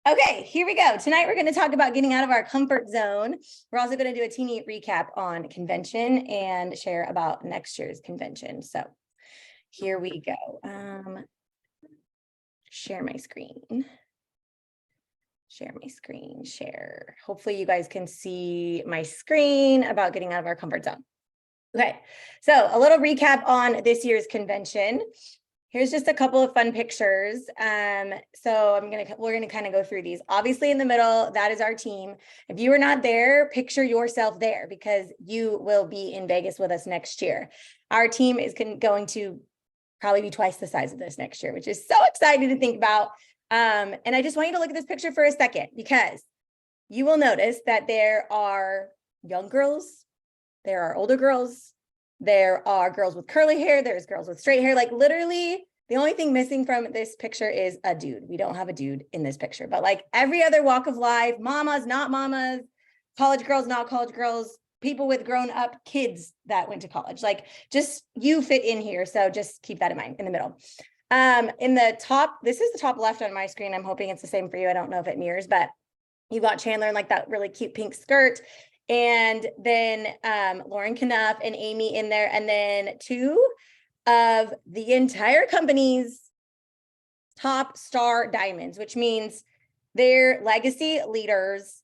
Okay, here we go. Tonight we're going to talk about getting out of our comfort zone. We're also going to do a teeny recap on convention and share about next year's convention. So here we go. Share my screen. Share my screen, share. Hopefully you guys can see my screen about getting out of our comfort zone. Okay, so a little recap on this year's convention. Here's just a couple of fun pictures. So we're gonna kind of go through these. Obviously in the middle, that is our team. If you are not there, picture yourself there because you will be in Vegas with us next year. Our team is going to probably be twice the size of this next year, which is so exciting to think about. And I just want you to look at this picture for a second because you will notice that there are young girls, there are older girls, there are girls with curly hair, there's girls with straight hair. Like literally the only thing missing from this picture is a dude. We don't have a dude in this picture, but like every other walk of life, mamas, not mamas, college girls, not college girls, people with grown up kids that went to college, like just you fit in here. So just keep that in mind in the middle. In the top, this is the top left on my screen. I'm hoping it's the same for you. I don't know if it mirrors, but you got Chandler in like that really cute pink skirt. And then Lauren Knuff and Amy in there. And then two of the entire company's top star diamonds, which means they're legacy leaders.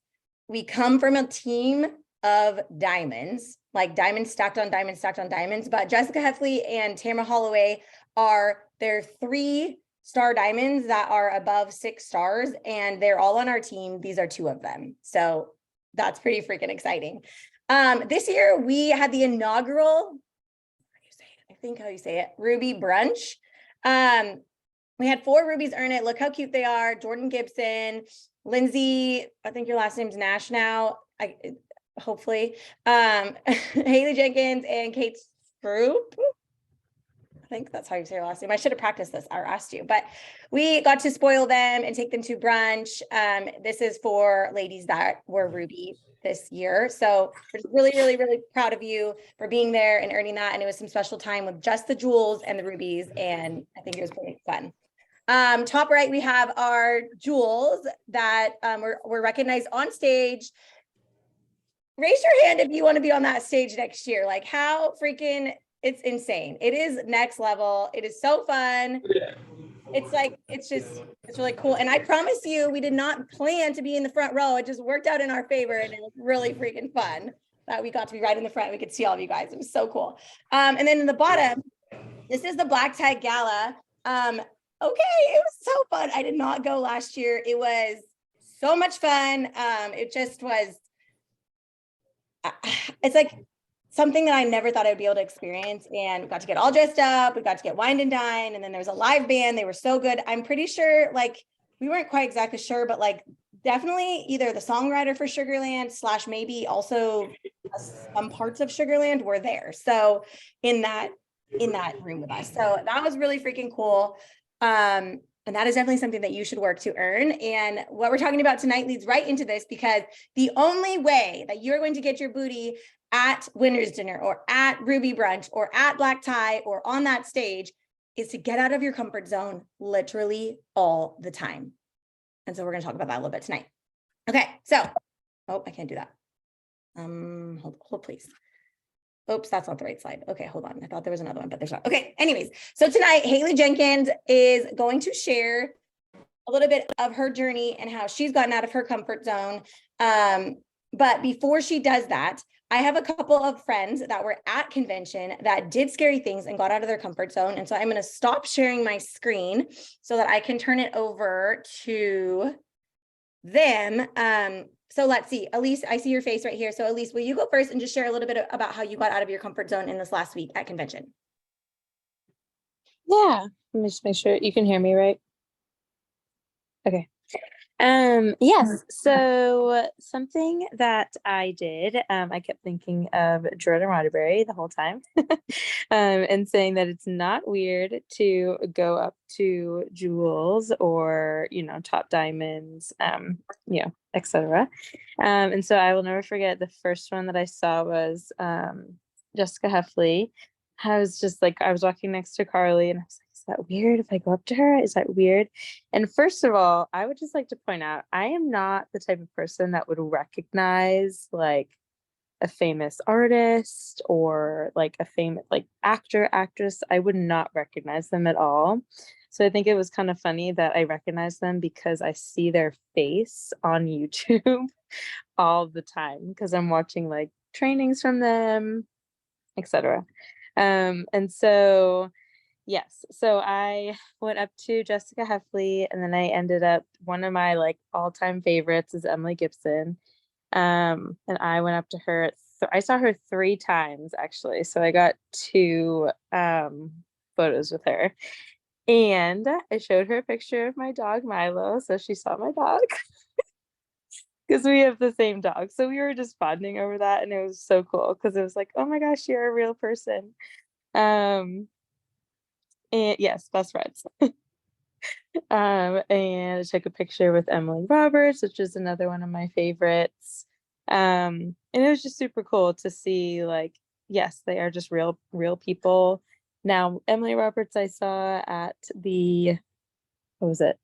We come from a team of diamonds, like diamonds stacked on diamonds, stacked on diamonds. But Jessica Heffley and Tamara Holloway are their 3-star diamonds that are above 6 stars. And they're all on our team. These are 2 of them. So that's pretty freaking exciting. This year we had the inaugural, how you say it, Ruby brunch. We had 4 rubies earn it. Look how cute they are. Jordan Gibson, Lindsay, I think your last name's Nash now. Hopefully. Haley Jenkins and Kate Stroop. I think that's how you say your last name. I should have practiced this or asked you, but we got to spoil them and take them to brunch. This is for ladies that were Ruby this year. So we're really, really, really proud of you for being there and earning that. And it was some special time with just the jewels and the rubies. And I think it was pretty fun. Top right, we have our jewels that were recognized on stage. Raise your hand if you want to be on that stage next year. Like how freaking, it's insane. It is next level. It is so fun. It's like, it's really cool. And I promise you, we did not plan to be in the front row. It just worked out in our favor and it was really freaking fun that we got to be right in the front. We could see all of you guys. It was so cool. And then in the bottom, this is the Black Tie Gala. Okay, it was so fun. I did not go last year. It was so much fun. It just was, it's like something that I never thought I'd be able to experience. And we got to get all dressed up. We got to get wined and dined. And then there was a live band. They were so good. I'm pretty sure, like, we weren't quite exactly sure, but like definitely either the songwriter for Sugarland / maybe also some parts of Sugarland were there. So in that room with us. So that was really freaking cool. And that is definitely something that you should work to earn. And what we're talking about tonight leads right into this because the only way that you're going to get your booty at Winner's Dinner or at Ruby Brunch or at Black Tie or on that stage is to get out of your comfort zone literally all the time. And so we're going to talk about that a little bit tonight. Okay, so, oh, I can't do that. Hold please. Oops, that's not the right slide. Okay, hold on. I thought there was another one, but there's not. Okay, anyways, so tonight, Haley Jenkins is going to share a little bit of her journey and how she's gotten out of her comfort zone. But before she does that, I have a couple of friends that were at convention that did scary things and got out of their comfort zone. And so I'm going to stop sharing my screen so that I can turn it over to them. So let's see, Elise, I see your face right here. So Elise, will you go first and just share a little bit about how you got out of your comfort zone in this last week at convention? Yeah, let me just make sure you can hear me, right? Okay. Yes, so something that I did, I kept thinking of Jordan Roddenberry the whole time, and saying that it's not weird to go up to jewels or, top diamonds, etc. And so I will never forget the first one that I saw was Jessica Heffley. I was just like, I was walking next to Carly and I was like, is that weird if I go up to her? Is that weird? And first of all, I would just like to point out, I am not the type of person that would recognize like a famous artist or like a famous like actor, actress. I would not recognize them at all. So I think it was kind of funny that I recognize them because I see their face on YouTube all the time because I'm watching like trainings from them, etc. And so yes, so I went up to Jessica Heffley, and then I ended up one of my like all-time favorites is Emily Gibson. And I went up to her. I saw her 3 times actually, so I got 2 photos with her, and I showed her a picture of my dog Milo, so she saw my dog because we have the same dog. So we were just bonding over that, and it was so cool because it was like, oh my gosh, you're a real person. Um, and yes, best friends. And I took a picture with Emily Roberts, which is another one of my favorites. And it was just super cool to see, like, yes, they are just real people. Now, Emily Roberts, I saw at the, what was it?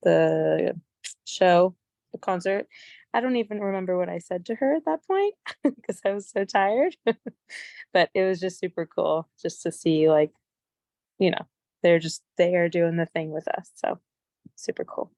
The show, the concert. I don't even remember what I said to her at that point because I was so tired. But it was just super cool just to see, like, you know, they are doing the thing with us. So super cool.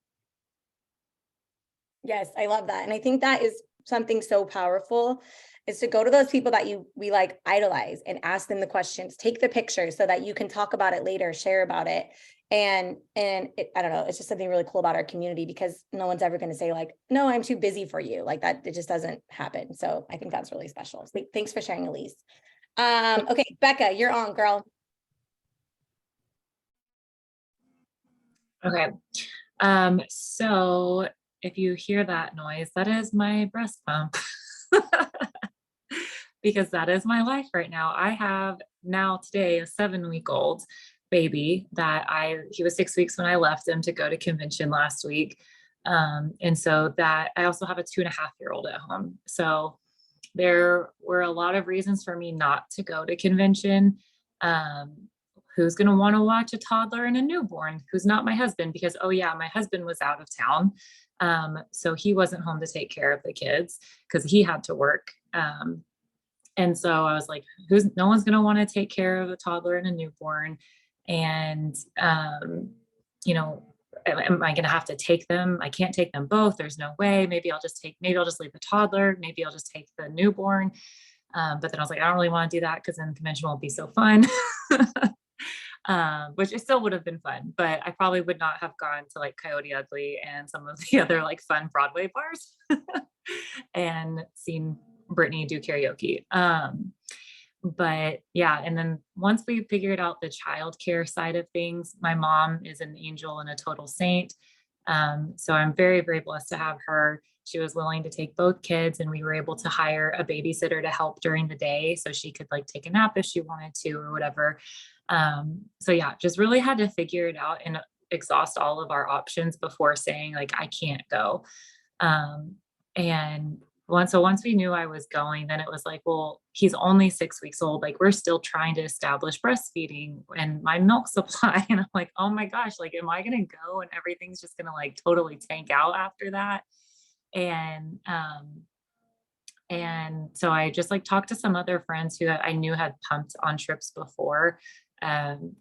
Yes, I love that. And I think that is something so powerful is to go to those people that we like idolize and ask them the questions, take the pictures so that you can talk about it later, share about it. And I don't know, it's just something really cool about our community because no one's ever going to say like, no, I'm too busy for you. Like that, it just doesn't happen. So I think that's really special. So thanks for sharing, Elise. Okay, Becca, you're on, girl. Okay. So if you hear that noise, that is my breast pump. Because that is my life right now. I have now today a 7-week-old baby he was 6 weeks when I left him to go to convention last week. And so that I also have a 2.5-year-old at home. So there were a lot of reasons for me not to go to convention. Who's going to want to watch a toddler and a newborn who's not my husband? Because, oh yeah, my husband was out of town. So he wasn't home to take care of the kids because he had to work. And so I was like, no one's going to want to take care of a toddler and a newborn. And, am I going to have to take them? I can't take them both. There's no way. Maybe I'll just leave the toddler. Maybe I'll just take the newborn. But then I was like, I don't really want to do that because then the convention won't be so fun. Which it still would have been fun, but I probably would not have gone to like Coyote Ugly and some of the other like fun Broadway bars and seen Brittany do karaoke. But yeah, and then once we figured out the childcare side of things, my mom is an angel and a total saint. So I'm very, very blessed to have her. She was willing to take both kids, and we were able to hire a babysitter to help during the day so she could like take a nap if she wanted to or whatever. So yeah, just really had to figure it out and exhaust all of our options before saying like, I can't go. And once we knew I was going, then it was like, well, he's only 6 weeks old. Like we're still trying to establish breastfeeding and my milk supply. And I'm like, oh my gosh, like, am I going to go and everything's just going to like totally tank out after that? And so I just like talked to some other friends who I knew had pumped on trips before.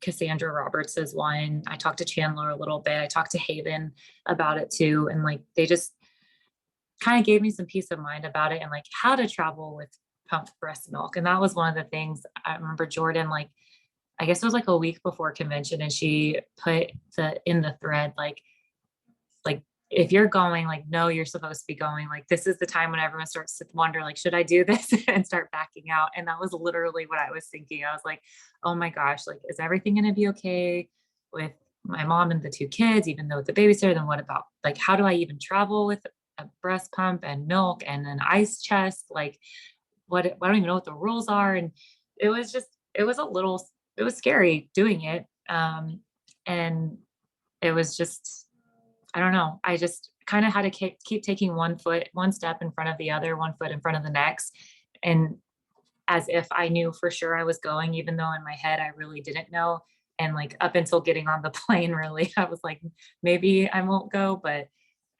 Cassandra Roberts is one. I talked to Chandler a little bit. I talked to Haven about it too. And like, they just kind of gave me some peace of mind about it and like how to travel with pumped breast milk. And that was one of the things I remember Jordan, like, I guess it was like a week before convention, and she put in the thread, like, if you're going, like, no, you're supposed to be going, like, this is the time when everyone starts to wonder, like, should I do this and start backing out? And that was literally what I was thinking. I was like, oh my gosh, like, is everything going to be okay with my mom and the 2 kids, even though it's a babysitter? Then what about, like, how do I even travel with a breast pump and milk and an ice chest? Like, I don't even know what the rules are. And it was scary doing it. And it was just, I don't know. I just kind of had to keep taking one step in front of the other, one foot in front of the next. And as if I knew for sure I was going, even though in my head, I really didn't know. And like up until getting on the plane, really, I was like, maybe I won't go, but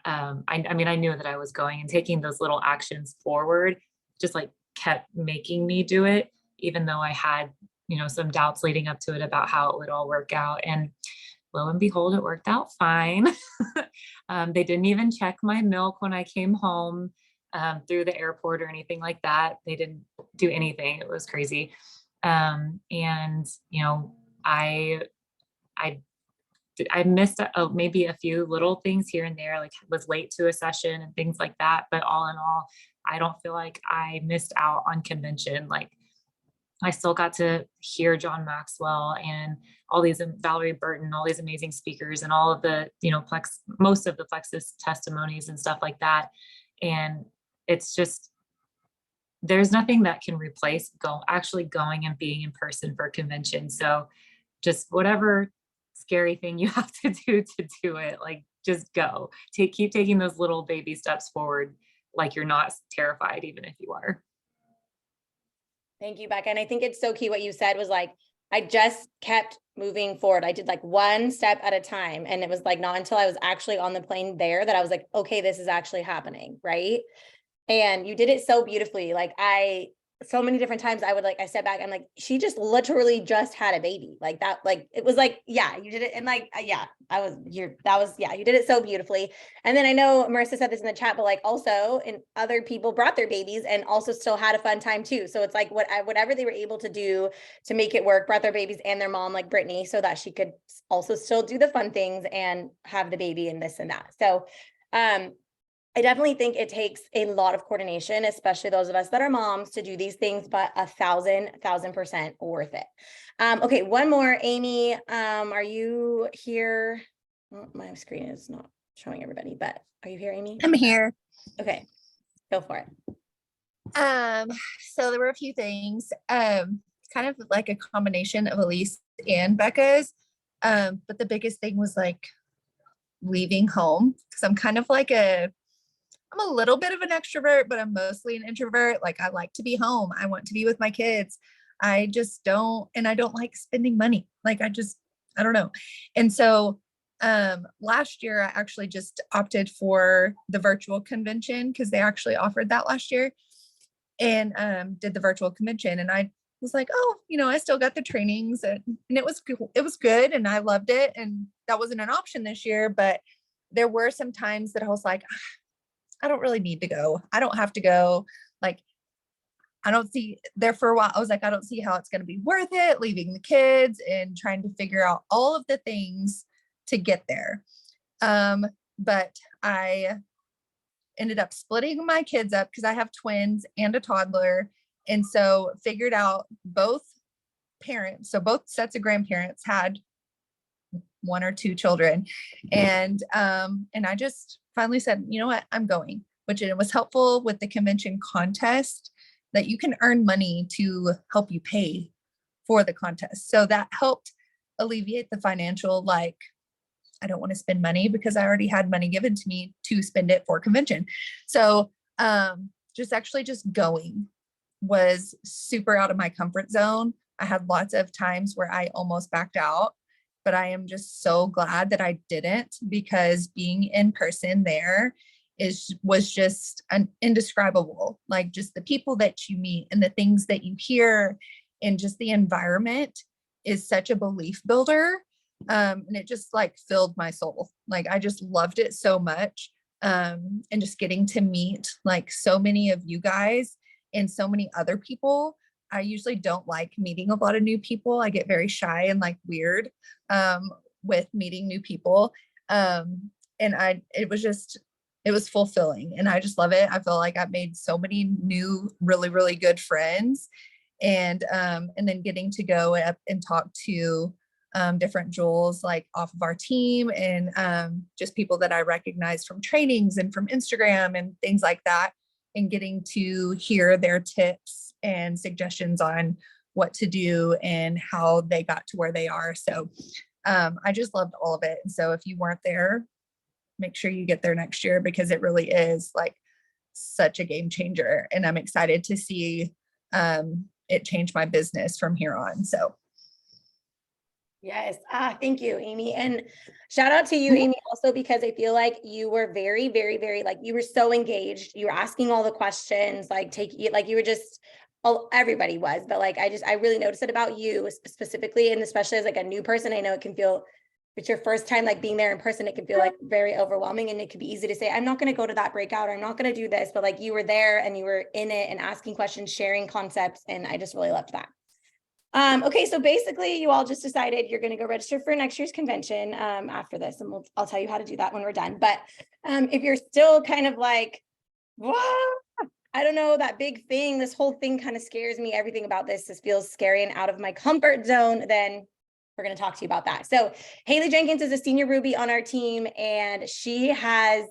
I mean, I knew that I was going, and taking those little actions forward just like kept making me do it, even though I had, some doubts leading up to it about how it would all work out. And lo and behold, it worked out fine. They didn't even check my milk when I came home through the airport or anything like that. They didn't do anything. It was crazy. And I I missed maybe a few little things here and there, like was late to a session and things like that. But all in all, I don't feel like I missed out on convention. Like I still got to hear John Maxwell and all these Valerie Burton, all these amazing speakers, and all of the, most of the Plexus testimonies and stuff like that. And it's just, there's nothing that can replace actually going and being in person for a convention. So just whatever scary thing you have to do it, like just go. Keep taking those little baby steps forward, like you're not terrified, even if you are. Thank you, Becca. And I think it's so key what you said was like, I just kept moving forward. I did like one step at a time. And it was like not until I was actually on the plane there that I was like, okay, this is actually happening. Right. And you did it so beautifully. Like so many different times I step back, I'm like, she just literally just had a baby like that. Like, it was like, yeah, you did it. And like, yeah, you did it so beautifully. And then I know Marissa said this in the chat, but like also, and other people brought their babies and also still had a fun time too. So it's like whatever they were able to do to make it work, brought their babies and their mom, like Brittany, so that she could also still do the fun things and have the baby and this and that. So, I definitely think it takes a lot of coordination, especially those of us that are moms, to do these things, but 1,000% worth it. Okay, one more. Amy, are you here? Well, my screen is not showing everybody, but are you here, Amy? I'm here. Okay, go for it. So there were a few things, kind of like a combination of Elise and Becca's. But the biggest thing was like leaving home, because I'm kind of like I'm a little bit of an extrovert, but I'm mostly an introvert. Like I like to be home. I want to be with my kids. I just don't, and I don't like spending money. Like I don't know. And so last year I actually just opted for the virtual convention because they actually offered that last year, and did the virtual convention. And I was like, oh, I still got the trainings, and it was good and I loved it. And that wasn't an option this year, but there were some times that I was like, I don't really need to go. I don't have to go. Like, I don't see there for a while. I was like, I don't see how it's going to be worth it leaving the kids and trying to figure out all of the things to get there. But I ended up splitting my kids up because I have twins and a toddler. And so figured out both parents. So both sets of grandparents had one or two children. And I just finally said, you know what, I'm going, which it was helpful with the convention contest that you can earn money to help you pay for the contest. So that helped alleviate the financial, like, I don't want to spend money because I already had money given to me to spend it for convention. So just going was super out of my comfort zone. I had lots of times where I almost backed out, but I am just so glad that I didn't, because being in person there was just indescribable. Like just the people that you meet and the things that you hear and just the environment is such a belief builder. And it just like filled my soul. Like I just loved it so much. And just getting to meet like so many of you guys and so many other people. I usually don't like meeting a lot of new people. I get very shy and like weird with meeting new people. And it was fulfilling, and I just love it. I feel like I've made so many new, really, really good friends, and then getting to go up and talk to different jewels like off of our team, and just people that I recognize from trainings and from Instagram and things like that, and getting to hear their tips and suggestions on what to do and how they got to where they are. So I just loved all of it. And so if you weren't there, make sure you get there next year, because it really is like such a game changer. And I'm excited to see it change my business from here on. So Yes. Thank you, Amy. And shout out to you, Mhm. Amy, also because I feel like you were very, very, very, like you were so engaged. You were asking all the questions, like like you were just, everybody was, but like I really noticed it about you specifically, and especially as like a new person. I know it can feel, if it's your first time like being there in person, it can feel like very overwhelming, and it could be easy to say, I'm not going to go to that breakout, or I'm not going to do this, but like you were there and you were in it and asking questions, sharing concepts, and I just really loved that. Okay, so basically you all just decided you're going to go register for next year's convention after this, and I'll tell you how to do that when we're done. But if you're still kind of like, what? I don't know, that big thing, this whole thing kind of scares me. Everything about this feels scary and out of my comfort zone, then we're going to talk to you about that. So Haley Jenkins is a senior Ruby on our team, and she has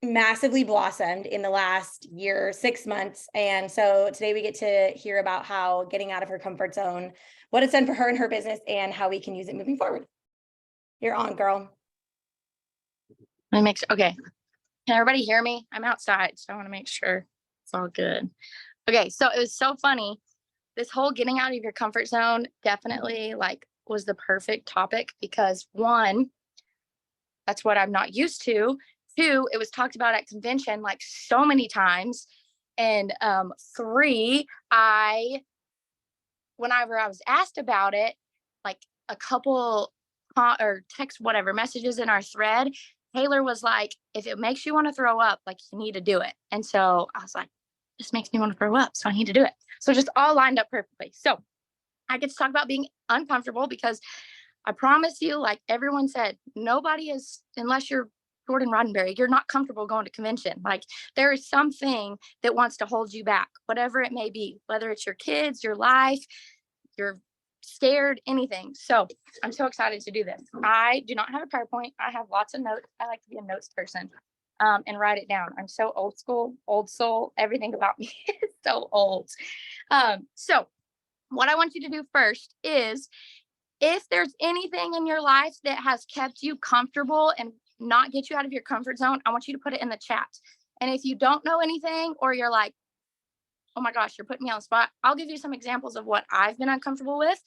massively blossomed in the last year, 6 months. And so today we get to hear about how getting out of her comfort zone, what it's done for her and her business, and how we can use it moving forward. You're on, girl. Let me make sure. Okay. Can everybody hear me? I'm outside, so I want to make sure it's all good. Okay. So it was so funny. This whole getting out of your comfort zone definitely like was the perfect topic because one, that's what I'm not used to. Two, it was talked about at convention like so many times. And three, whenever I was asked about it, like a couple or text, whatever messages in our thread, Taylor was like, if it makes you want to throw up, like you need to do it. And so I was like, this makes me want to throw up. So I need to do it. So just all lined up perfectly. So I get to talk about being uncomfortable because I promise you, like everyone said, nobody is, unless you're Jordan Roddenberry, you're not comfortable going to convention. Like there is something that wants to hold you back, whatever it may be, whether it's your kids, your life, you're scared, anything. So I'm so excited to do this. I do not have a PowerPoint. I have lots of notes. I like to be a notes person and write it down. I'm so old school, old soul. Everything about me is so old. So what I want you to do first is if there's anything in your life that has kept you comfortable and not get you out of your comfort zone, I want you to put it in the chat. And if you don't know anything or you're like, oh my gosh, you're putting me on the spot, I'll give you some examples of what I've been uncomfortable with.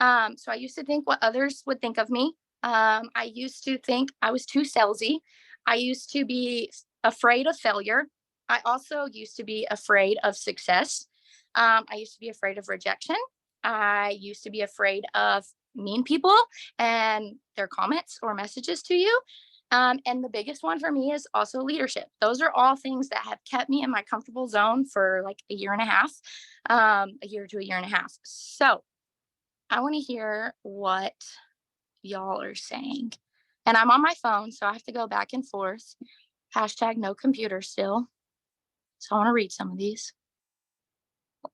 So I used to think what others would think of me. I used to think I was too salesy. I used to be afraid of failure. I also used to be afraid of success. I used to be afraid of rejection. I used to be afraid of mean people and their comments or messages to you. And the biggest one for me is also leadership. Those are all things that have kept me in my comfortable zone for like a year and a half, a year to a year and a half. So I want to hear what y'all are saying. And I'm on my phone, so I have to go back and forth. Hashtag no computer still. So I want to read some of these.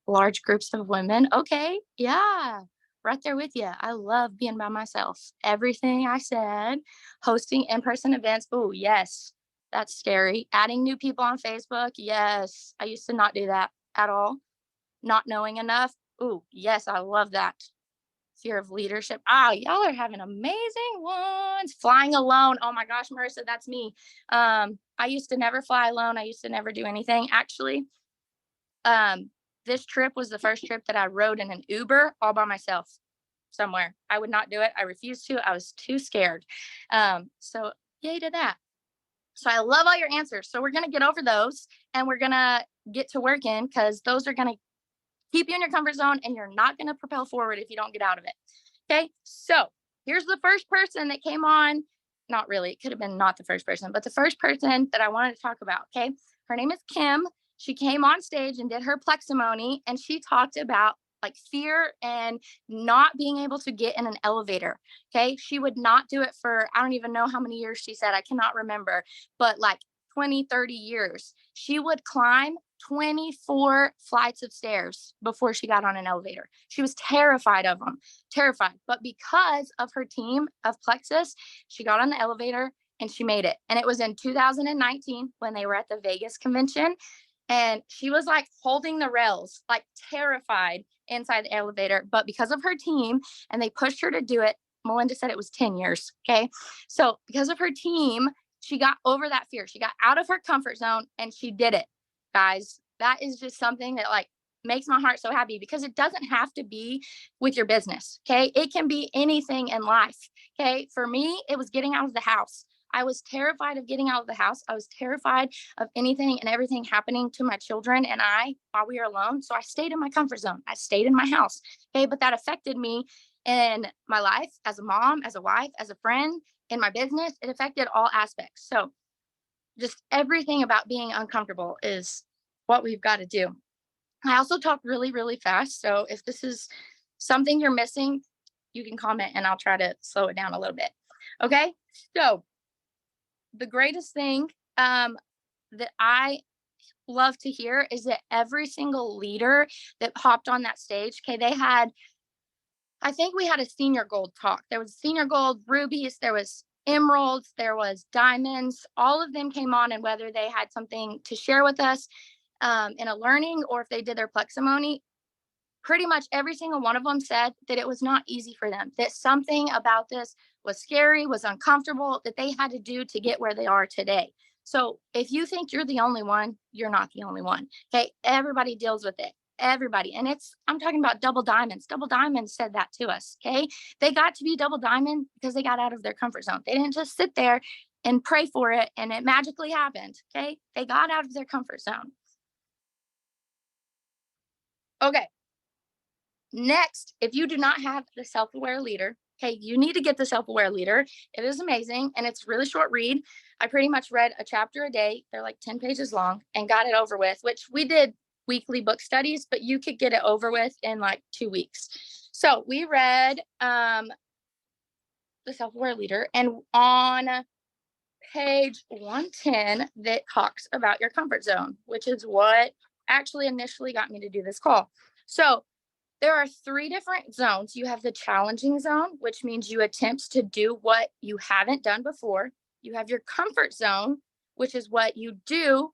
Large groups of women. Okay. Yeah. Right there with you. I love being by myself. Everything I said, hosting in-person events. Oh, yes. That's scary. Adding new people on Facebook. Yes. I used to not do that at all. Not knowing enough. Oh, yes. I love that. Fear of leadership. Y'all are having amazing ones. Flying alone. Oh my gosh, Marissa, that's me. I used to never fly alone. I used to never do anything. Actually, this trip was the first trip that I rode in an Uber all by myself somewhere. I would not do it. I refused to. I was too scared. So yay to that. So I love all your answers. So we're going to get over those and we're going to get to working because those are going to keep you in your comfort zone and you're not going to propel forward if you don't get out of it. Okay. So here's the first person that came on. Not really. It could have been not the first person, but the first person that I wanted to talk about. Okay. Her name is Kim. She came on stage and did her pleximony and she talked about like fear and not being able to get in an elevator. Okay. She would not do it for, I don't even know how many years she said, I cannot remember, but like 20, 30 years. She would climb 24 flights of stairs before she got on an elevator. She was terrified of them, terrified. But because of her team of Plexus, she got on the elevator and she made it. And it was in 2019 when they were at the Vegas convention. And she was like holding the rails, like terrified inside the elevator. But because of her team and they pushed her to do it, Melinda said it was 10 years. Okay. So because of her team, she got over that fear. She got out of her comfort zone and she did it. Guys, that is just something that like makes my heart so happy because it doesn't have to be with your business. Okay. It can be anything in life. Okay. For me, it was getting out of the house. I was terrified of getting out of the house. I was terrified of anything and everything happening to my children and I while we were alone. So I stayed in my comfort zone. I stayed in my house. Okay. But that affected me in my life as a mom, as a wife, as a friend, in my business. It affected all aspects. So just everything about being uncomfortable is what we've got to do. I also talk really, really fast. So if this is something you're missing, you can comment and I'll try to slow it down a little bit. Okay. So the greatest thing that I love to hear is that every single leader that hopped on that stage, okay, they had, I think we had a senior gold talk. There was senior gold, rubies, there was emeralds, there was diamonds. All of them came on, and whether they had something to share with us in a learning or if they did their pleximony, pretty much every single one of them said that it was not easy for them, that something about this was scary, was uncomfortable, that they had to do to get where they are today. So if you think you're the only one, you're not the only one. Okay. Everybody deals with it. Everybody. And I'm talking about double diamonds. Double diamonds said that to us. Okay. They got to be double diamond because they got out of their comfort zone. They didn't just sit there and pray for it and it magically happened. Okay. They got out of their comfort zone. Okay. Next, if you do not have the self-aware leader, okay, you need to get the self-aware leader. It is amazing and it's really short read. I pretty much read a chapter a day. They're like 10 pages long and got it over with, which we did weekly book studies, but you could get it over with in like 2 weeks. So we read the self-aware leader, and on page 110 that talks about your comfort zone, which is what actually initially got me to do this call. So there are 3 different zones. You have the challenging zone, which means you attempt to do what you haven't done before. You have your comfort zone, which is what you do.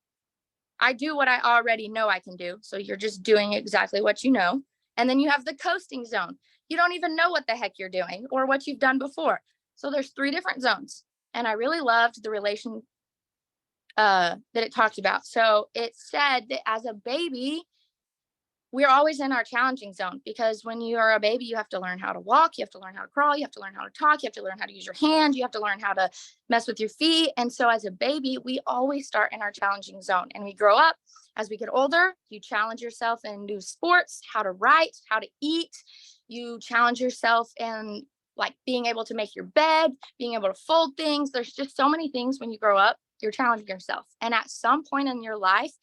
I do what I already know I can do. So you're just doing exactly what you know. And then you have the coasting zone. You don't even know what the heck you're doing or what you've done before. So there's 3 different zones. And I really loved the relation that it talked about. So it said that as a baby, we're always in our challenging zone because when you are a baby, you have to learn how to walk, you have to learn how to crawl, you have to learn how to talk, you have to learn how to use your hands, you have to learn how to mess with your feet. And so as a baby, we always start in our challenging zone and we grow up. As we get older, you challenge yourself in new sports, how to write, how to eat. You challenge yourself in like being able to make your bed, being able to fold things. There's just so many things when you grow up, you're challenging yourself. And at some point in your life,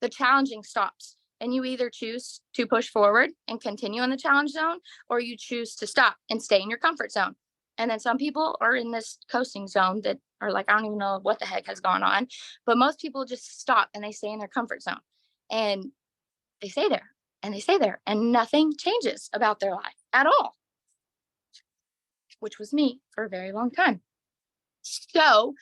the challenging stops. And you either choose to push forward and continue in the challenge zone, or you choose to stop and stay in your comfort zone. And then some people are in this coasting zone that are like, I don't even know what the heck has gone on. But most people just stop and they stay in their comfort zone. And they stay there and they stay there and nothing changes about their life at all, which was me for a very long time. So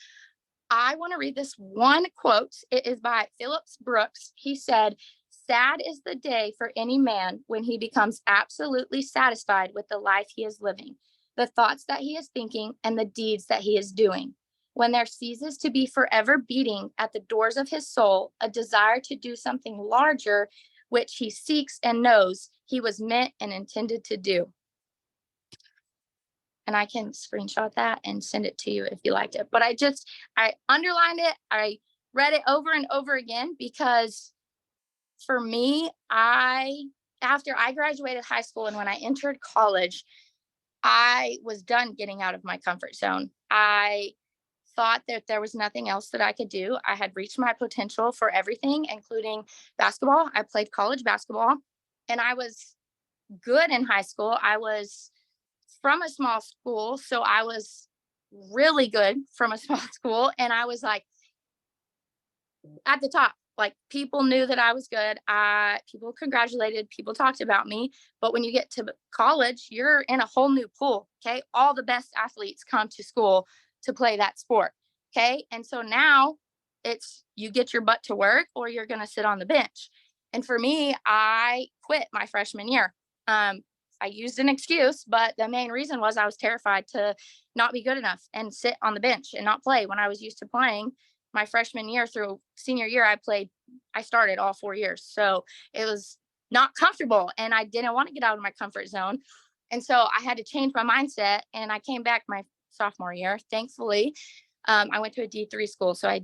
I want to read this one quote. It is by Phillips Brooks. He said, "Sad is the day for any man when he becomes absolutely satisfied with the life he is living, the thoughts that he is thinking, and the deeds that he is doing. When there ceases to be forever beating at the doors of his soul a desire to do something larger, which he seeks and knows he was meant and intended to do." And I can screenshot that and send it to you if you liked it. But I underlined it. I read it over and over again because for me, after I graduated high school and when I entered college, I was done getting out of my comfort zone. I thought that there was nothing else that I could do. I had reached my potential for everything, including basketball. I played college basketball and I was good in high school. I was from a small school, so I was really good from a small school. And I was like at the top. Like people knew that I was good. People congratulated, people talked about me. But when you get to college, you're in a whole new pool. Okay. All the best athletes come to school to play that sport. Okay. And so now it's you get your butt to work or you're going to sit on the bench. And for me, I quit my freshman year. I used an excuse, but the main reason was I was terrified to not be good enough and sit on the bench and not play when I was used to playing. My freshman year through senior year, I started all 4 years. So it was not comfortable and I didn't want to get out of my comfort zone. And so I had to change my mindset, and I came back my sophomore year. Thankfully, I went to a D3 school, so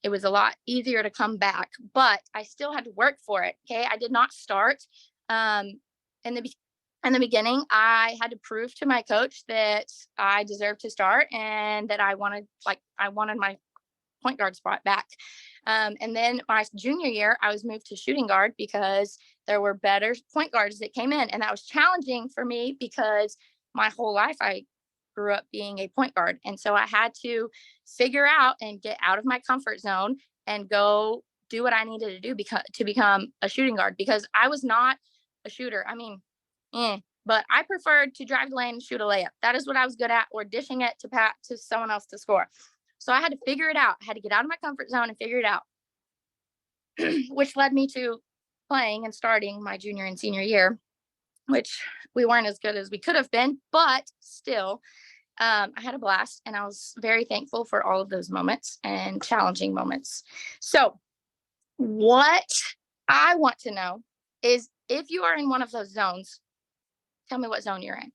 it was a lot easier to come back, but I still had to work for it. Okay. I did not start. In the beginning, I had to prove to my coach that I deserved to start and that I wanted my point guard spot back. And then my junior year, I was moved to shooting guard because there were better point guards that came in. And that was challenging for me because my whole life I grew up being a point guard. And so I had to figure out and get out of my comfort zone and go do what I needed to do to become a shooting guard, because I was not a shooter. I mean, but I preferred to drive the lane and shoot a layup. That is what I was good at, or dishing it to someone else to score. So I had to figure it out. I had to get out of my comfort zone and figure it out, which led me to playing and starting my junior and senior year, which we weren't as good as we could have been, but still, I had a blast, and I was very thankful for all of those moments and challenging moments. So what I want to know is, if you are in one of those zones, tell me what zone you're in.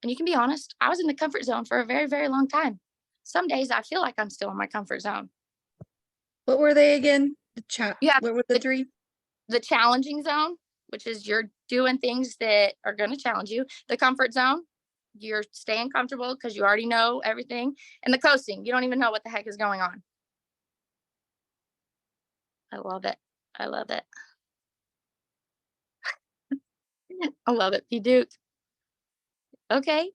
And you can be honest, I was in the comfort zone for a very, very long time. Some days I feel like I'm still in my comfort zone. What were they again? Yeah, What were the three? The challenging zone, which is you're doing things that are going to challenge you. The comfort zone, you're staying comfortable because you already know everything. And the coasting, you don't even know what the heck is going on. I love it. I love it. I love it. P. Duke. Okay.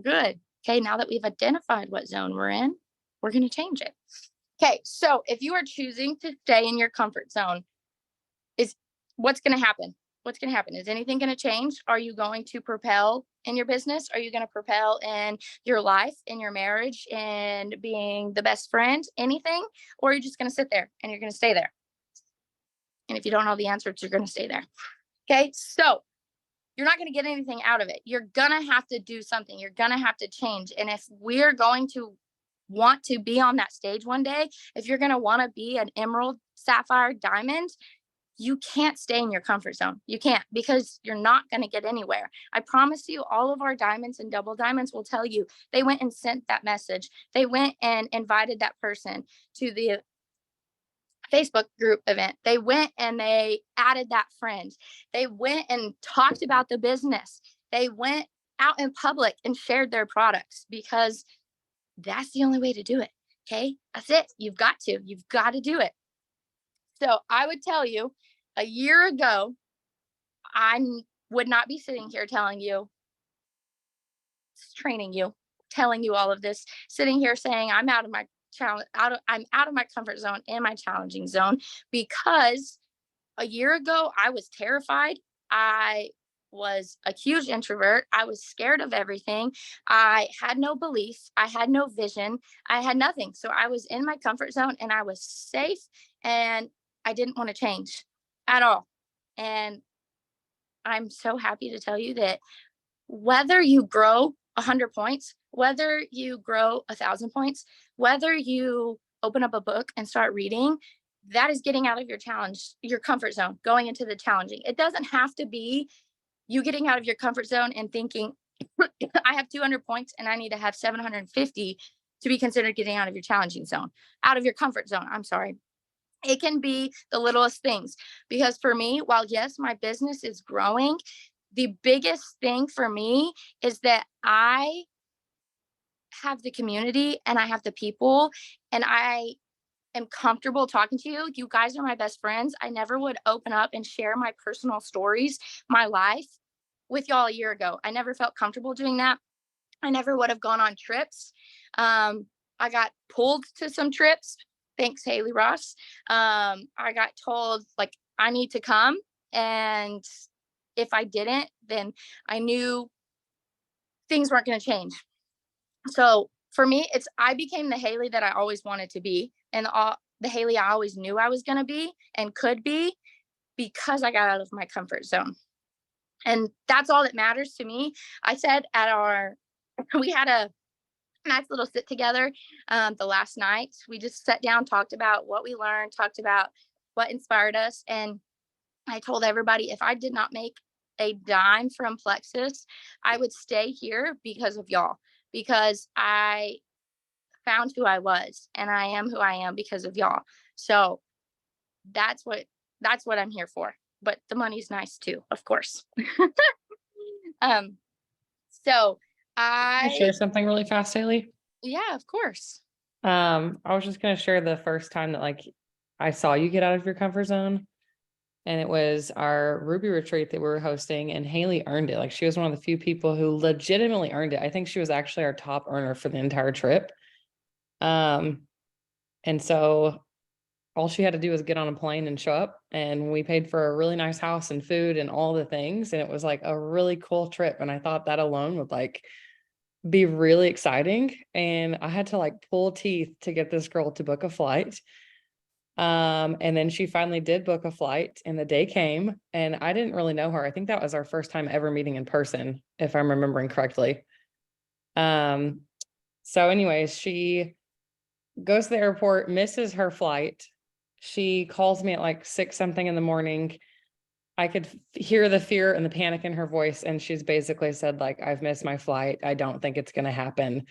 Good. Okay, now that we've identified what zone we're in, we're going to change it. Okay, so if you are choosing to stay in your comfort zone, what's going to happen? What's going to happen? Is anything going to change? Are you going to propel in your business? Are you going to propel in your life, in your marriage, and being the best friend? Anything? Or are you just going to sit there and you're going to stay there? And if you don't know the answers, you're going to stay there. Okay, so you're not going to get anything out of it. You're going to have to do something. You're going to have to change. And if we're going to want to be on that stage one day, if you're going to want to be an emerald, sapphire, diamond, you can't stay in your comfort zone. You can't, because you're not going to get anywhere. I promise you, all of our diamonds and double diamonds will tell you they went and sent that message. They went and invited that person to the Facebook group event. They went and they added that friend. They went and talked about the business. They went out in public and shared their products, because that's the only way to do it. Okay. That's it. You've got to do it. So I would tell you, a year ago, I would not be sitting here telling you, training you, telling you all of this, sitting here saying I'm out of my I'm out of my comfort zone, in my challenging zone, because a year ago I was terrified. I was a huge introvert. I was scared of everything. I had no belief. I had no vision. I had nothing. So I was in my comfort zone and I was safe, and I didn't want to change at all. And I'm so happy to tell you that whether you grow 100 points, whether you grow 1,000 points, whether you open up a book and start reading, that is getting out of your comfort zone, going into the challenging. It doesn't have to be you getting out of your comfort zone and thinking, I have 200 points and I need to have 750 to be considered getting out of your challenging zone, out of your comfort zone. I'm sorry. It can be the littlest things, because for me, while yes, my business is growing, the biggest thing for me is that I have the community and I have the people, and I am comfortable talking to you. You guys are my best friends. I never would open up and share my personal stories, my life with y'all a year ago. I never felt comfortable doing that. I never would have gone on trips. I got pulled to some trips. Thanks, Haley Ross. I got told, like, I need to come. And if I didn't, then I knew things weren't going to change. So for me, I became the Haley that I always wanted to be, and the Haley I always knew I was going to be and could be, because I got out of my comfort zone. And that's all that matters to me. I said we had a nice little sit together. The last night we just sat down, talked about what we learned, talked about what inspired us. And I told everybody if I did not make a dime from Plexus, I would stay here because of y'all, because I found who I was and I am who I am because of y'all. So that's what I'm here for. But the money's nice too, of course. um, so Can I share I, something really fast, Haley? yeah, of course. I was just gonna share the first time that like I saw you get out of your comfort zone. And it was our Ruby retreat that we were hosting, and Haley earned it. Like she was one of the few people who legitimately earned it. I think she was actually our top earner for the entire trip. And so all she had to do was get on a plane and show up, and we paid for a really nice house and food and all the things. And it was like a really cool trip. And I thought that alone would like be really exciting. And I had to like pull teeth to get this girl to book a flight. And then she finally did book a flight and the day came, and I didn't really know her. I think that was our first time ever meeting in person, if I'm remembering correctly. So anyways, she goes to the airport, misses her flight. She calls me at like 6 something in the morning. I could hear the fear and the panic in her voice. And she's basically said like, I've missed my flight. I don't think it's going to happen.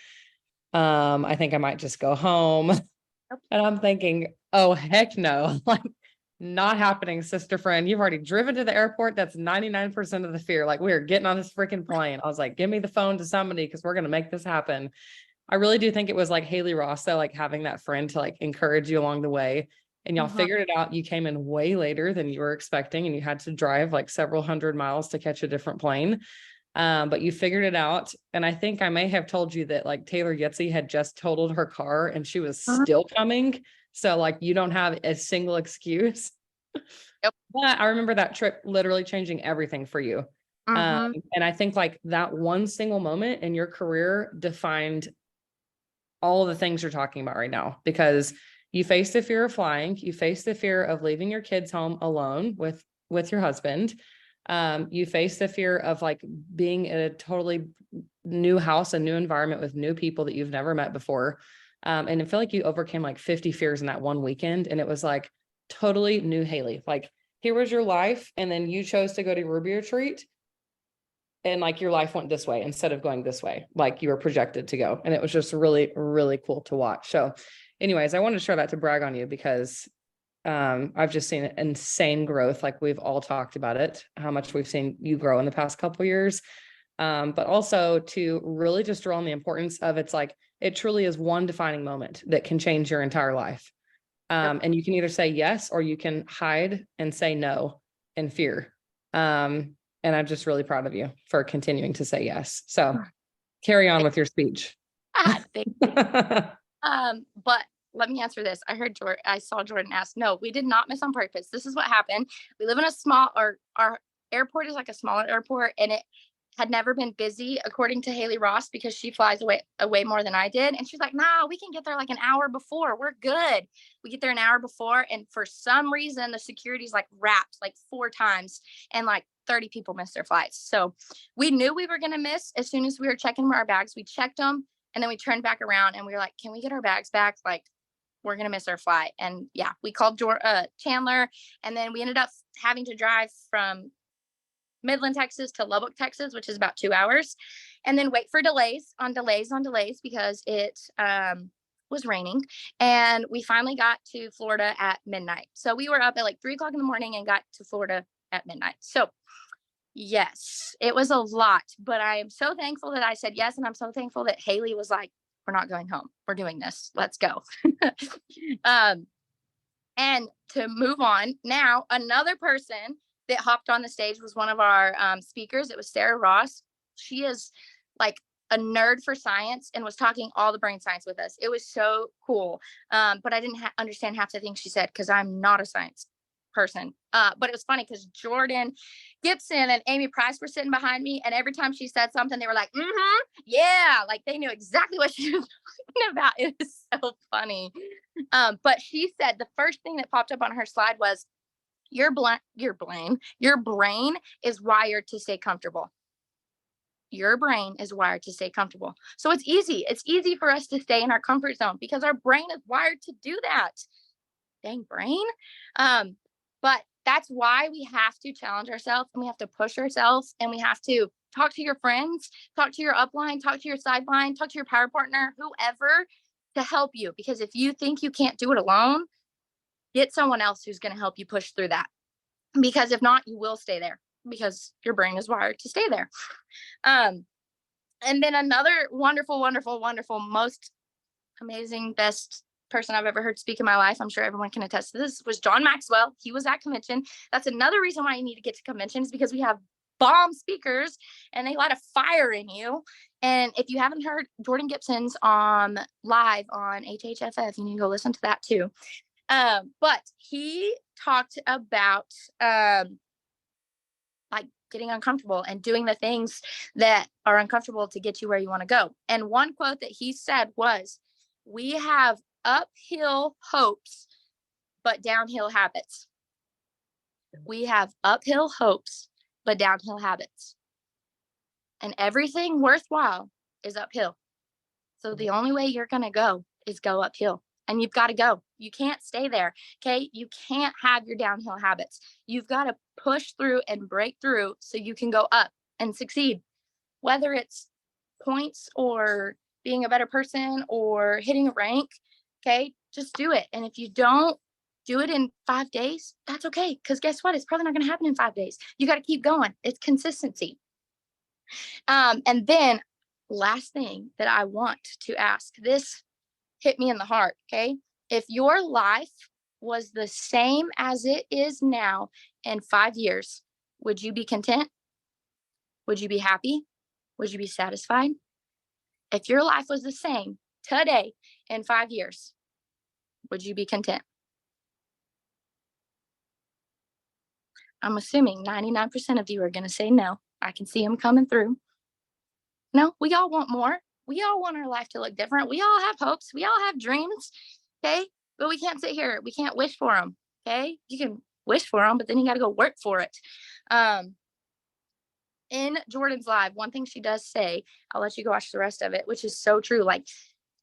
I think I might just go home. And I'm thinking, oh, heck no, like not happening, sister friend. You've already driven to the airport. That's 99% of the fear. Like we're getting on this freaking plane. I was like, give me the phone to somebody because we're going to make this happen. I really do think it was like Haley Ross, though, like having that friend to like encourage you along the way. And y'all figured it out. You came in way later than you were expecting, and you had to drive like several hundred miles to catch a different plane. But you figured it out. And I think I may have told you that like Taylor Yetzi had just totaled her car and she was still coming. So like you don't have a single excuse. Yep. But I remember that trip literally changing everything for you. And I think like that one single moment in your career defined all of the things you're talking about right now, because you faced the fear of flying, you faced the fear of leaving your kids home alone with your husband. You face the fear of like being in a totally new house, a new environment with new people that you've never met before. And I feel like you overcame like 50 fears in that one weekend. And it was like totally new Haley. Like here was your life. And then you chose to go to Ruby Retreat. And like your life went this way instead of going this way, like you were projected to go. And it was just really, really cool to watch. So anyways, I wanted to share that to brag on you because I've just seen insane growth. Like we've all talked about it, how much we've seen you grow in the past couple of years. But also to really just draw on the importance of it's like, it truly is one defining moment that can change your entire life. And you can either say yes, or you can hide and say no in fear. And I'm just really proud of you for continuing to say yes. So carry on with your speech. Thank you. But let me answer this. I saw Jordan ask, no, we did not miss on purpose. This is what happened. We live in a our airport is like a smaller airport, and it had never been busy, according to Haley Ross, because she flies away more than I did. And she's like, nah, we can get there like an hour before. We're good. We get there an hour before. And for some reason, the security's like wrapped like 4 times, and like 30 people missed their flights. So we knew we were going to miss as soon as we were checking our bags. We checked them, and then we turned back around and we were like, can we get our bags back? Like, we're going to miss our flight. And yeah, we called Chandler, and then we ended up having to drive from Midland, Texas to Lubbock, Texas, which is about 2 hours, and then wait for delays because it was raining. And we finally got to Florida at midnight. So we were up at like 3 o'clock in the morning and got to Florida at midnight. So yes, it was a lot, but I am so thankful that I said yes. And I'm so thankful that Haley was like, we're not going home. We're doing this. Let's go. And to move on now, another person that hopped on the stage was one of our speakers. It was Sarah Ross. She is like a nerd for science and was talking all the brain science with us. It was so cool. But I didn't understand half the things she said because I'm not a science person. But it was funny because Jordan Gibson and Amy Price were sitting behind me, and every time she said something, they were like, yeah, like they knew exactly what she was talking about. It was so funny. But she said the first thing that popped up on her slide was, your brain is wired to stay comfortable. your brain is wired to stay comfortable. So it's easy. It's easy for us to stay in our comfort zone because our brain is wired to do that. Dang brain. But that's why we have to challenge ourselves and we have to push ourselves and we have to talk to your friends, talk to your upline, talk to your sideline, talk to your power partner, whoever, to help you. Because if you think you can't do it alone, get someone else who's going to help you push through that. Because if not, you will stay there because your brain is wired to stay there. And then another wonderful, wonderful, wonderful, most amazing, best person I've ever heard speak in my life, I'm sure everyone can attest to this, was John Maxwell. He was at convention. That's another reason why you need to get to conventions, because we have bomb speakers and they light a fire in you. And if you haven't heard Jordan Gibson's on live on HHFF, you need to go listen to that too. But he talked about like getting uncomfortable and doing the things that are uncomfortable to get you where you want to go. And one quote that he said was, "We have uphill hopes, but downhill habits." We have uphill hopes, but downhill habits. And everything worthwhile is uphill. So the only way you're going to go is go uphill. And you've got to go. You can't stay there. Okay. You can't have your downhill habits. You've got to push through and break through so you can go up and succeed. Whether it's points or being a better person or hitting a rank, okay, just do it. And if you don't do it in 5 days, that's okay. Because guess what? It's probably not going to happen in 5 days. You got to keep going. It's consistency. And then last thing that I want to ask, this hit me in the heart. Okay. If your life was the same as it is now in 5 years, would you be content? Would you be happy? Would you be satisfied? If your life was the same today in 5 years, would you be content? I'm assuming 99% of you are going to say no. I can see them coming through. No, we all want more. We all want our life to look different. We all have hopes. We all have dreams. Okay. But we can't sit here. We can't wish for them. Okay. You can wish for them, but then you got to go work for it. In Jordan's live, one thing she does say, I'll let you go watch the rest of it, which is so true. Like,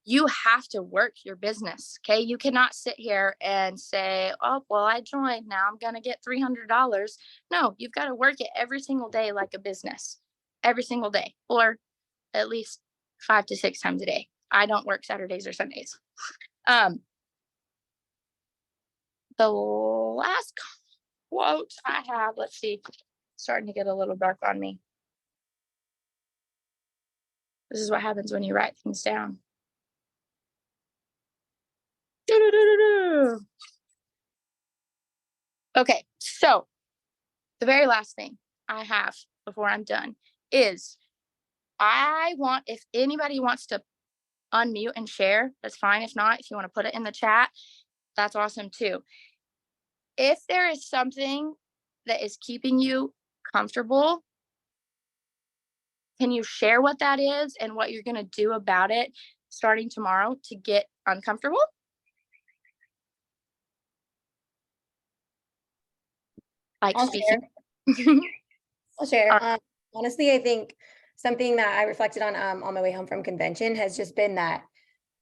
you have to work your business. Okay. You cannot sit here and say, oh, well, I joined. Now I'm going to get $300. No, you've got to work it every single day like a business, every single day, or at least 5 to 6 times a day. I don't work Saturdays or Sundays. The last quote I have, let's see, starting to get a little dark on me. This is what happens when you write things down. Okay, so the very last thing I have before I'm done is I want, if anybody wants to unmute and share, that's fine. If not, if you want to put it in the chat, that's awesome too. If there is something that is keeping you comfortable, can you share what that is and what you're going to do about it starting tomorrow to get uncomfortable? Like I'll speaking. I'll share. Honestly, I think something that I reflected on my way home from convention has just been that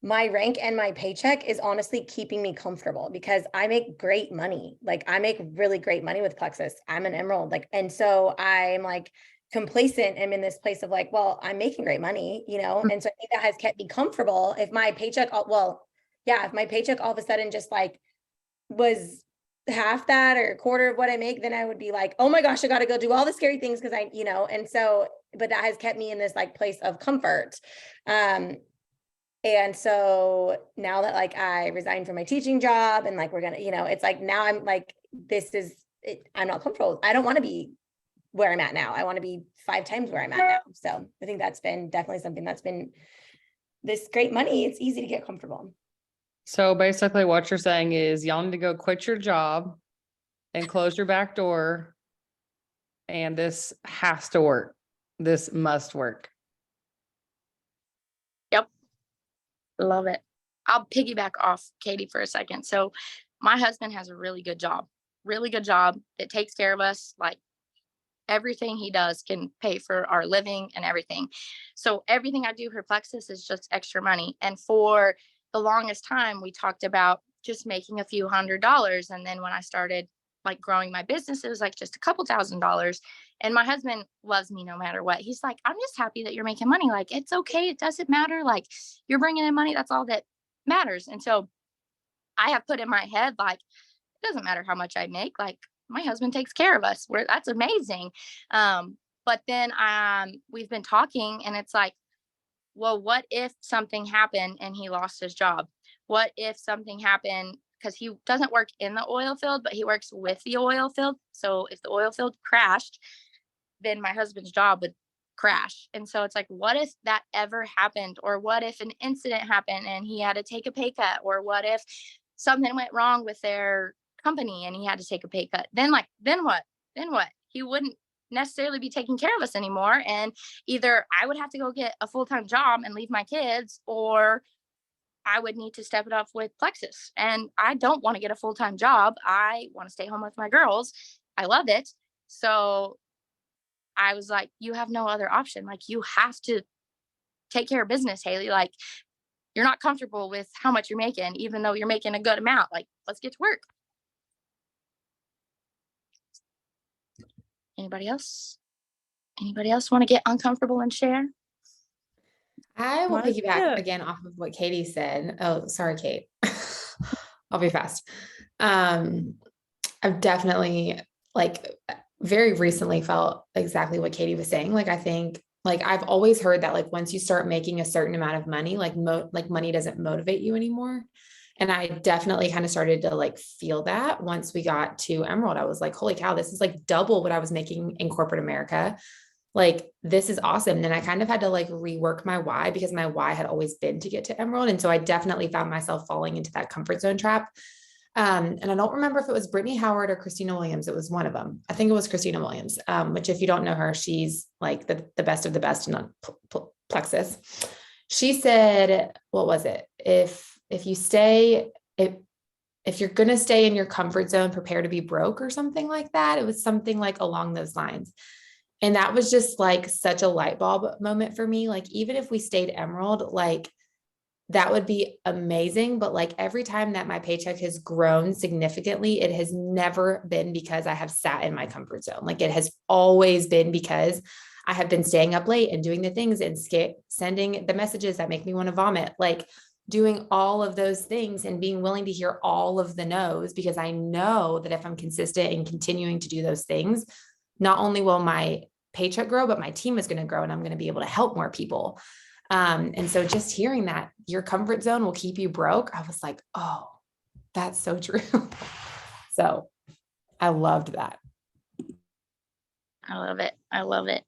my rank and my paycheck is honestly keeping me comfortable because I make great money. Like, I make really great money with Plexus. I'm an emerald. Like, and so I'm like complacent. I'm in this place of like, well, I'm making great money, you know? And so I think that has kept me comfortable. If my paycheck, if my paycheck all of a sudden just like was half that or a quarter of what I make, then I would be like, oh my gosh, I got to go do all the scary things because I, you know, and so, but that has kept me in this like place of comfort. And so now that like I resigned from my teaching job and like we're gonna, you know, it's like now I'm like, this is it, I'm not comfortable. I don't want to be where I'm at now. I want to be 5 times where I'm at now. So I think that's been definitely something that's been this great money. It's easy to get comfortable. So basically what you're saying is y'all need to go quit your job and close your back door. And this has to work. This must work. Yep. Love it. I'll piggyback off Katie for a second. So my husband has a really good job that takes care of us like everything he does can pay for our living and everything. So everything I do for Plexus is just extra money. And for the longest time, we talked about just making a few $100s. And then when I started like growing my business, it was like just a couple $1,000s. And my husband loves me no matter what. He's like, I'm just happy that you're making money. Like, it's okay. It doesn't matter. Like, you're bringing in money. That's all that matters. And so I have put in my head, like, it doesn't matter how much I make. Like, my husband takes care of us. That's amazing. But then we've been talking and it's like, well, what if something happened and he lost his job? What if something happened? Because he doesn't work in the oil field, but he works with the oil field. So if the oil field crashed, then my husband's job would crash. And so it's like, what if that ever happened? Or what if an incident happened and he had to take a pay cut? Or what if something went wrong with their company and he had to take a pay cut? Then what? Then what? He wouldn't necessarily be taking care of us anymore. And either I would have to go get a full-time job and leave my kids, or I would need to step it up with Plexus. And I don't want to get a full-time job. I want to stay home with my girls. I love it. So I was like, you have no other option. Like, you have to take care of business, Haley. Like, you're not comfortable with how much you're making, even though you're making a good amount. Like, let's get to work. Anybody else? Anybody else want to get uncomfortable and share? I will Wanted piggyback to- again off of what Katie said. Oh, sorry, Kate. I'll be fast. I've definitely like very recently felt exactly what Katie was saying. Like, I think like I've always heard that like once you start making a certain amount of money, like money doesn't motivate you anymore. And I definitely kind of started to like feel that once we got to Emerald. I was like, holy cow, this is like double what I was making in corporate America. Like, this is awesome. And I kind of had to like rework my why, because my why had always been to get to Emerald. And so I definitely found myself falling into that comfort zone trap. And I don't remember if it was Brittany Howard or Christina Williams. It was one of them. I think it was Christina Williams, which if you don't know her, she's like the best of the best in Plexus. She said, what was it? If you're going to stay in your comfort zone, prepare to be broke or something like that. It was something like along those lines. And that was just like such a light bulb moment for me. Like, even if we stayed Emerald, like that would be amazing. But like every time that my paycheck has grown significantly, it has never been because I have sat in my comfort zone. Like, it has always been because I have been staying up late and doing the things and sending the messages that make me want to vomit, like doing all of those things and being willing to hear all of the no's, because I know that if I'm consistent and continuing to do those things, not only will my paycheck grow, but my team is going to grow and I'm going to be able to help more people. And so just hearing that your comfort zone will keep you broke, I was like, oh, that's so true. So I loved that. I love it. I love it.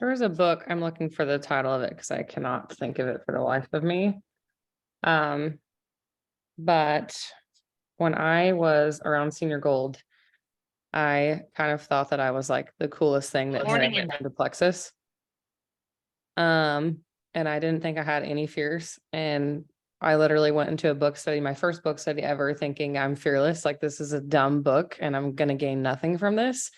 There was a book, I'm looking for the title of it because I cannot think of it for the life of me. But when I was around Senior Gold, I kind of thought that I was like the coolest thing that had ever happened to Plexus. And I didn't think I had any fears. And I literally went into a book study, my first book study ever, thinking I'm fearless. Like, this is a dumb book and I'm going to gain nothing from this.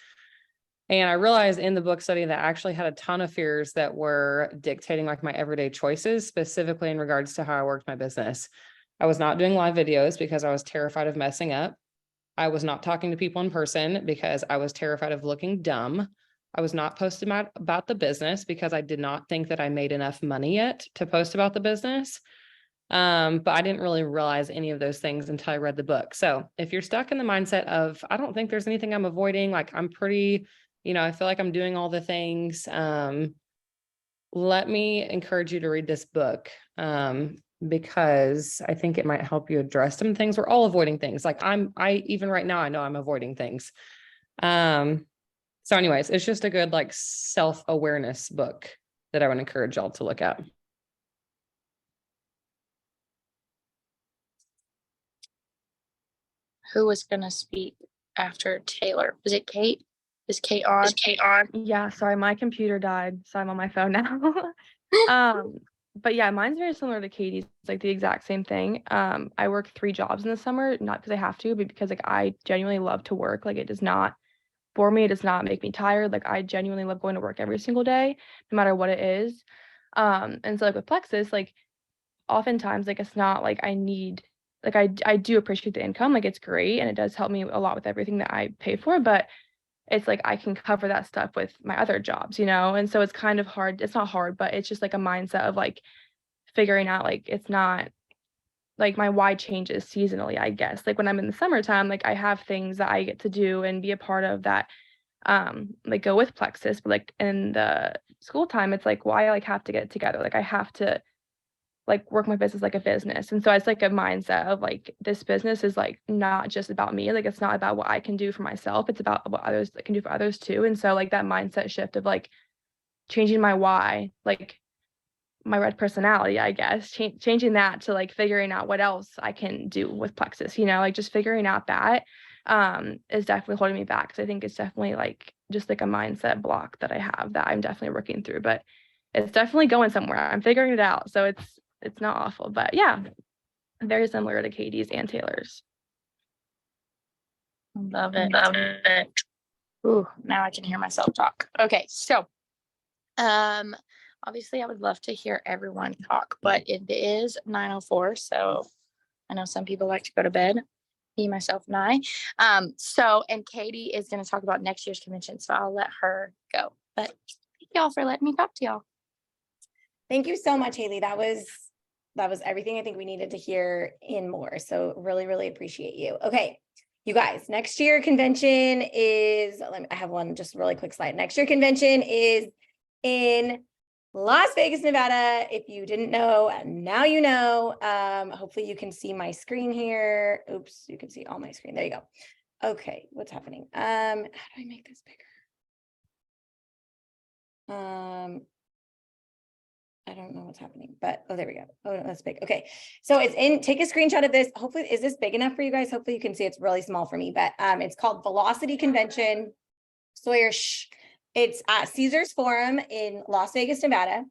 And I realized in the book study that I actually had a ton of fears that were dictating like my everyday choices, specifically in regards to how I worked my business. I was not doing live videos because I was terrified of messing up. I was not talking to people in person because I was terrified of looking dumb. I was not posting about the business because I did not think that I made enough money yet to post about the business. But I didn't really realize any of those things until I read the book. So if you're stuck in the mindset of, I don't think there's anything I'm avoiding, like I'm pretty, I feel like I'm doing all the things. Let me encourage you to read this book. Because I think it might help you address some things. We're all avoiding things. Like even right now, I know I'm avoiding things. So anyways, it's just a good like self-awareness book that I would encourage y'all to look at. Who was going to speak after Taylor? Was it Kate? Is Kate on? Yeah, sorry, my computer died, so I'm on my phone now. but yeah, mine's very similar to Katie's. It's like the exact same thing. I work 3 jobs in the summer, not because I have to, but because like I genuinely love to work. Like it does not bore me. It does not make me tired. Like I genuinely love going to work every single day, no matter what it is. And so like with Plexus, like oftentimes like it's not like I need, like I do appreciate the income. Like it's great and it does help me a lot with everything that I pay for, but it's like I can cover that stuff with my other jobs, you know? And so it's kind of hard. It's not hard, but it's just like a mindset of like figuring out like it's not like my why changes seasonally, I guess. Like when I'm in the summertime, like I have things that I get to do and be a part of that like go with Plexus, but like in the school time, it's like why I like have to get it together. Like I have to like work my business like a business. And so it's like a mindset of like this business is like not just about me. Like it's not about what I can do for myself. It's about what others can do for others too. And so like that mindset shift of like changing my why, like my red personality, I guess, changing that to like figuring out what else I can do with Plexus, you know, like just figuring out that is definitely holding me back. Cause I think it's definitely like just like a mindset block that I have that I'm definitely working through, but it's definitely going somewhere. I'm figuring it out. So it's not awful, but yeah, very similar to Katie's and Taylor's. Love it. Ooh, now I can hear myself talk. Okay, so obviously I would love to hear everyone talk, but it is 9:04, so I know some people like to go to bed, me, myself, and I. So and Katie is going to talk about next year's convention, so I'll let her go. But thank y'all for letting me talk to y'all. Thank you so much, Haley. That was everything I think we needed to hear and more. So really, really appreciate you. Okay, you guys, next year convention is, I have one just really quick slide. Next year convention is in Las Vegas, Nevada. If you didn't know, now you know. Hopefully you can see my screen here. Oops, you can see all my screen. There you go. Okay, what's happening? How do I make this bigger? I don't know what's happening, but oh, there we go. Oh, no, that's big. Okay, so it's in. Take a screenshot of this. Hopefully, is this big enough for you guys? Hopefully, you can see it's really small for me, but it's called Velocity Convention. Sawyer, shh. It's at Caesars Forum in Las Vegas, Nevada.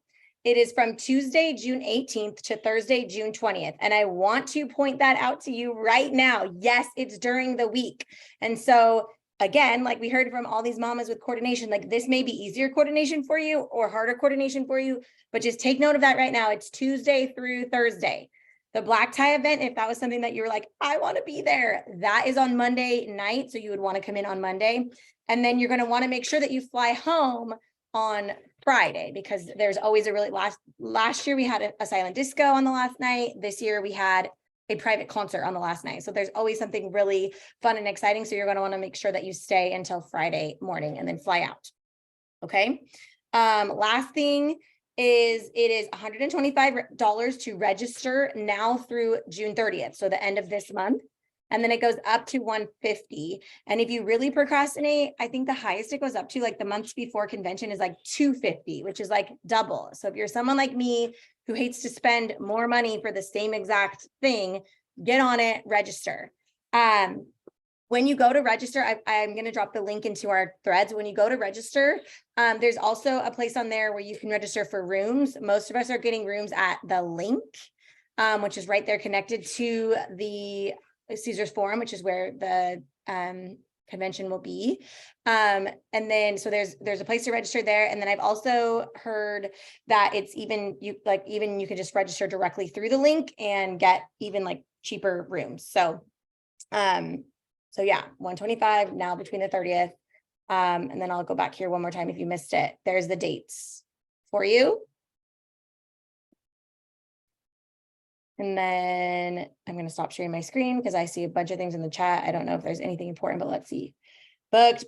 It is from Tuesday, June 18th to Thursday, June 20th. And I want to point that out to you right now. Yes, it's during the week. And so again, like we heard from all these mamas with coordination, like this may be easier coordination for you or harder coordination for you, but just take note of that right now. It's Tuesday through Thursday. The black tie event, if that was something that you were like, I want to be there, that is on Monday night. So you would want to come in on Monday. And then you're going to want to make sure that you fly home on Friday, because there's always a really last year we had a silent disco on the last night. This year we had a private concert on the last night. So there's always something really fun and exciting. So you're going to want to make sure that you stay until Friday morning and then fly out. Okay. Last thing is it is $125 to register now through June 30th. So the end of this month. And then it goes up to $150. And if you really procrastinate, I think the highest it goes up to, like the months before convention, is like $250, which is like double. So if you're someone like me who hates to spend more money for the same exact thing, get on it, register. When you go to register, I'm going to drop the link into our threads. When you go to register, there's also a place on there where you can register for rooms. Most of us are getting rooms at the link, which is right there connected to the Caesars Forum, which is where the convention will be. And then so there's a place to register there. And then I've also heard that it's even you can just register directly through the link and get even like cheaper rooms. So yeah, $125 now between the 30th. And then I'll go back here one more time if you missed it. There's the dates for you. And then I'm going to stop sharing my screen because I see a bunch of things in the chat. I don't know if there's anything important, but let's see. Booked.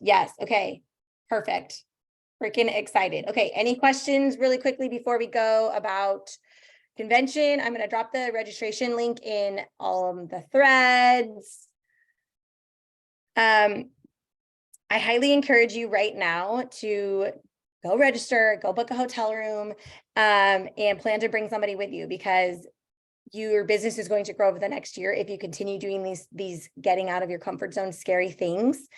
Yes. Okay. Perfect. Freaking excited. Okay. Any questions really quickly before we go about convention? I'm going to drop the registration link in all of the threads. I highly encourage you right now to go register, go book a hotel room, and plan to bring somebody with you, because your business is going to grow over the next year if you continue doing these getting out of your comfort zone scary things.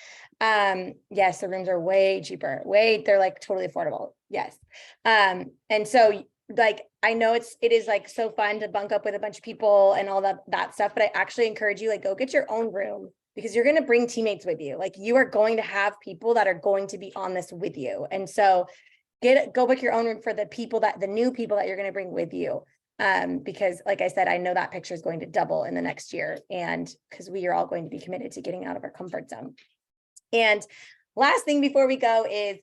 Yes, the rooms are way cheaper. They're like totally affordable. Yes. And so like, I know it is like so fun to bunk up with a bunch of people and all that stuff, but I actually encourage you, like, go get your own room because you're going to bring teammates with you. Like, you are going to have people that are going to be on this with you. And so go book your own room for the new people that you're going to bring with you. Because like I said, I know that picture is going to double in the next year, and because we are all going to be committed to getting out of our comfort zone. And last thing before we go is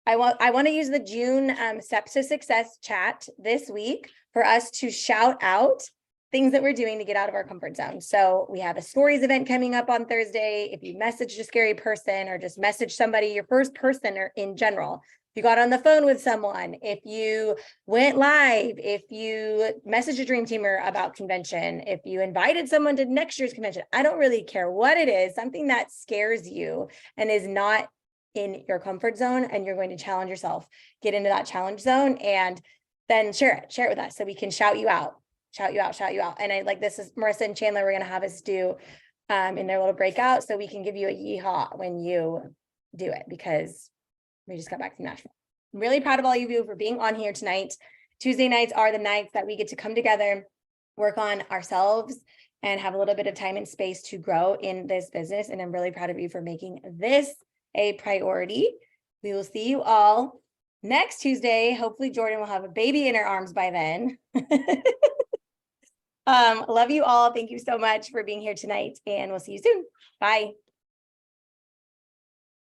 I want to use the June Steps to Success chat this week for us to shout out things that we're doing to get out of our comfort zone. So we have a stories event coming up on Thursday. If you messaged a scary person or just message somebody, your first person or in general, if you got on the phone with someone, if you went live, if you messaged a dream teamer about convention, if you invited someone to next year's convention, I don't really care what it is, something that scares you and is not in your comfort zone, and you're going to challenge yourself, get into that challenge zone, and then share it with us so we can shout you out. And I like, this is Marissa and Chandler, we're going to have us do in their little breakout so we can give you a yeehaw when you do it, because we just got back from Nashville. I'm really proud of all of you for being on here tonight. Tuesday nights are the nights that we get to come together, work on ourselves, and have a little bit of time and space to grow in this business. And I'm really proud of you for making this a priority. We will see you all next Tuesday. Hopefully Jordan will have a baby in her arms by then. Love you all. Thank you so much for being here tonight, and we'll see you soon. Bye.